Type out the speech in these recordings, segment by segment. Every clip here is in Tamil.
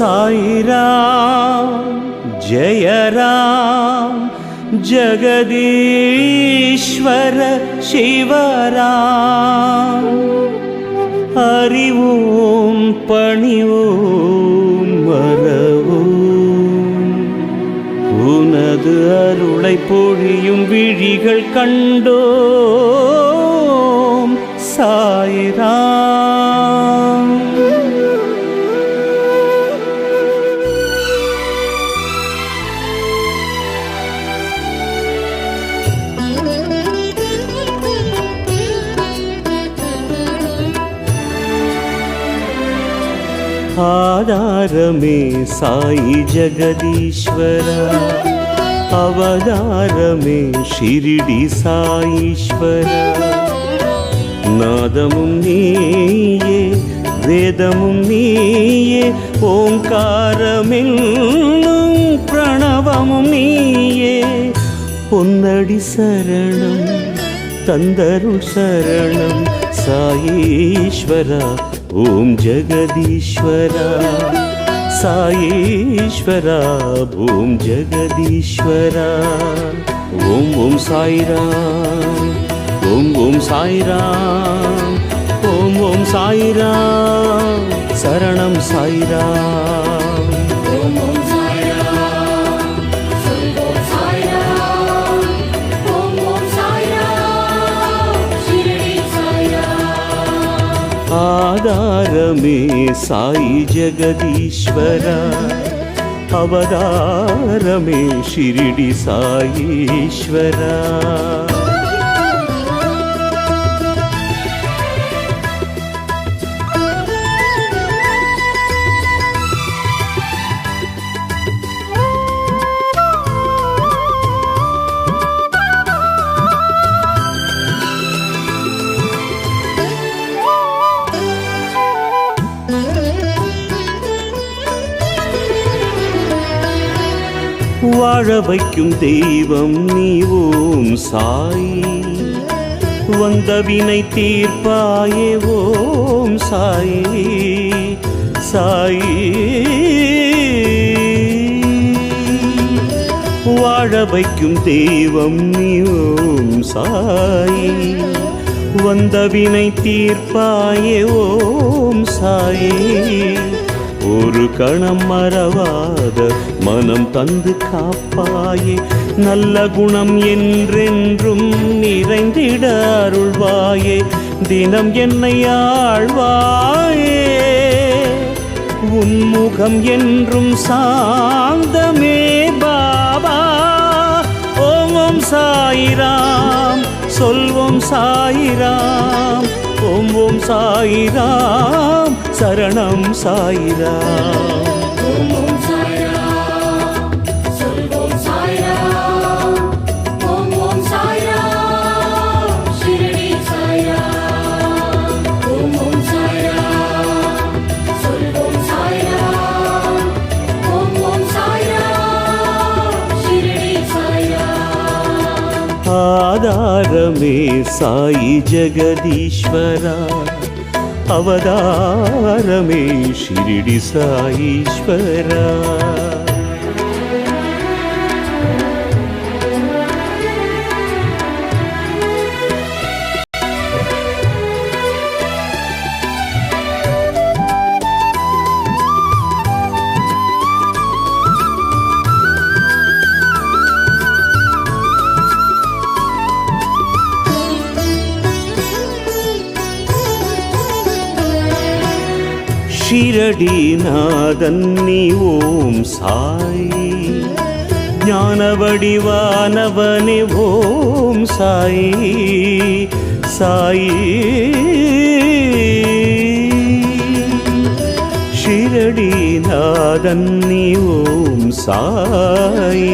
சாயிராம் ஜெய ராம் ஜெகதீஸ்வர சிவராம் அறிவோம் பணிவோம் மறவோம் உனது அருளை பொழியும் விழிகள் கண்டோம் சாயிராம். ஆதாரமே சாயி ஜெகதீஸ்வரா அவதாரமே ஷிரிடி சாயீஸ்வரா நாதமும் நீயே வேதமும் நீயே ஓங்காரமென்னும் பிரணவமும் நீயே பொன்னடி சரணம் தந்தருள் சரணம் சாயீஸ்வரா ஓம் ஜெகதீஸ்வரா சாயீஸ்வரா ஓம் ஜெகதீஸ்வரா ஓம் ஓம் சாயிராம் ஓம் ஓம் சாயிராம் ஓம் ஓம் சாயிராம் சரணம் சாயிராம். ஆதாரமே சாயி ஜெகதீஸ்வரா அவதாரமே ஷிரிடி சாயீஸ்வரா. வாழ வைக்கும் தெய்வம் நீ ஓம் சாயி வந்த வினை தீர்ப்பாயே ஓம் சாயி சாயி வாழ வைக்கும் தெய்வம் நீ ஓம் சாயி வந்த வினை தீர்ப்பாயே ஓம் சாயி ஒரு கணம் மறவாத மனம் தந்து காப்பாயே நல்ல குணம் என்றென்றும் நிறைந்திட அருள்வாயே தினம் என்னை ஆழ்வாயே உன்முகம் என்றும் சாந்தமே பாபா ஓம் ஓம் சாயிராம் சொல்வோம் சாயிராம் ஓம் ஓம் சாயிராம் சரணம் சாயிராம். ஓம் ஓம் சாயிராம் சொல்வோம் சாயிராம் ஓம் ஓம் சாயிராம் ஷிரடி சாயிராம் ஓம் ஓம் சாயிராம் சொல்வோம் சாயிராம் ஓம் ஓம் சாயிராம் ஷிரடி சாயிராம். ஆதாரமே சாயி ஜெகதீஸ்வரா அவதாரமே ஷிரிடி சாயீஸ்வரா. ஷிரடிநாதன் நீ ஓம் சாயி ஞான வடிவானவனே ஓம் சாயி சாயி ஷிரடிநாதன் நீ ஓம் சாயி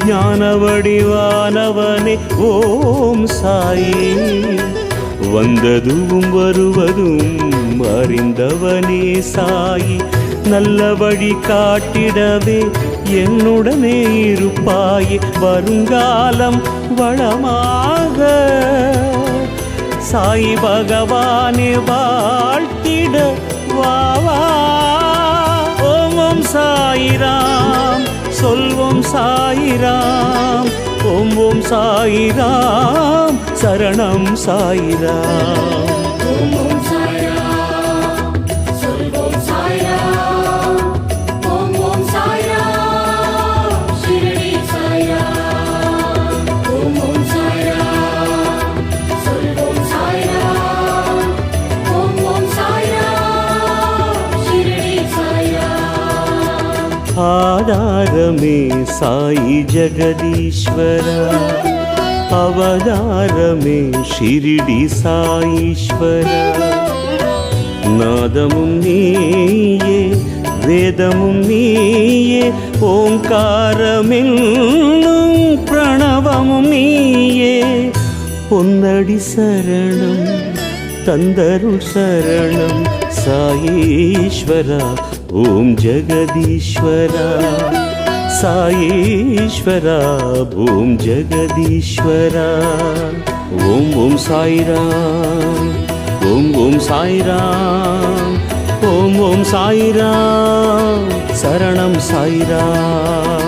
ஞான வடிவானவனே ஓம் சாயி வந்ததும் வருவதும் அறிந்தவனே சாயி நல்ல வழி காட்டிடவே என்னுடனே இருப்பாயே வருங்காலம் வளமாக சாயி பகவானே வாழ்த்திட வாவா ஓம் ஓம் சாயிராம் ஓம் ஓம் சாயிராம் சரணம் சாயிராம் ஓம் ஓம் சாய்ராம் சொல்வோம் சாய்ராம் ஓம் ஓம் சாய்ராம் ஷிரடி சாய்ராம் ஓம் ஓம் சாய்ராம் சொல்வோம் சாய்ராம் ஓம் ஓம் சாய்ராம் ஷிரடி சாய்ராம் ஆதாரமே சாயி ஜெகதீஸ்வரா அவதாரமே ஷிரிடி சாயீஸ்வரா நாதமும் நீயே வேதமும் நீயே ஓங்காரமென்னும் பிரணவமும் நீயே பொன்னடி சரணம் தந்தருள் சரணம் சாயீஸ்வரா ஓம் ஜெகதீஸ்வரா சாயீஸ்வரா ஓம் ஜெகதீஸ்வரா ஓம் ஓம் சாய்ராம் ஓம் ஓம் சாய்ராம் ஓம் ஓம் சாய்ராம் சரணம் சாய்ராம்